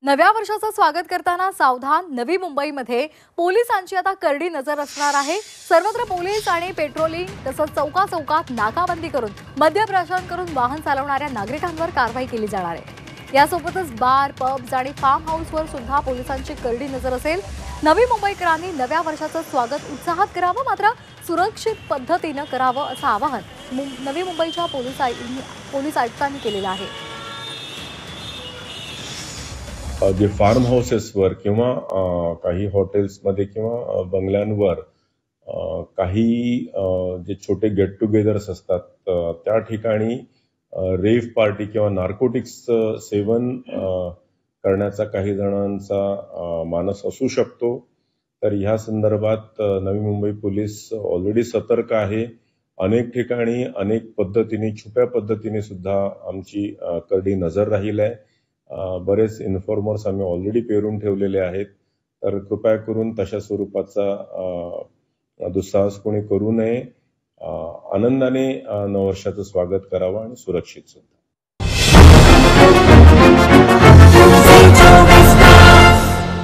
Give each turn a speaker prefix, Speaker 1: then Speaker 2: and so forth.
Speaker 1: नव्या वर्षाचं स्वागत करताना सावधान नवी मुंबईमध्ये पोलिसांची आता करडी नजर असणार आहे। सर्वत्र पोलीस आणि पेट्रोलिंग तसंच चौकात नाकाबंदी करून मद्यप्राशन करून वाहन चालवणाऱ्या नागरिकांवर कारवाई केली जाणार आहे। यासोबतच बार, पब्स आणि फार्म हाऊसवर सुद्धा पोलिसांची करडी नजर असेल। नवी मुंबईकरांनी नव्या वर्षाचं स्वागत उत्साहात करावं, मात्र सुरक्षित पद्धतीने करावं असं आवाहन नवी मुंबईच्या पोलीस आयुक्तांनी केलेलं आहे।
Speaker 2: जे फार्म हाऊसेसवर किंवा काही हॉटेल्समध्ये किंवा बंगल्यांवर काही जे छोटे गेट टुगेदर्स असतात त्या ठिकाणी रेव्ह पार्टी किंवा नार्कोटिक्स सेवन करण्याचा काही जणांचा मानस असू शकतो। तर ह्या संदर्भात नवी मुंबई पोलीस ऑलरेडी सतर्क आहे। अनेक ठिकाणी अनेक पद्धतीने छुप्या पद्धतीने सुद्धा आमची करडी नजर राहील आहे। बरेच इन्फॉर्मर्स आम्ही ऑलरेडी पेरून ठेवलेले आहेत। तर कृपया करून तशा स्वरूपाचा दुस्साहस कोणी करू नये। आनंदाने नववर्षाचं स्वागत करावं आणि सुरक्षित सुद्धा।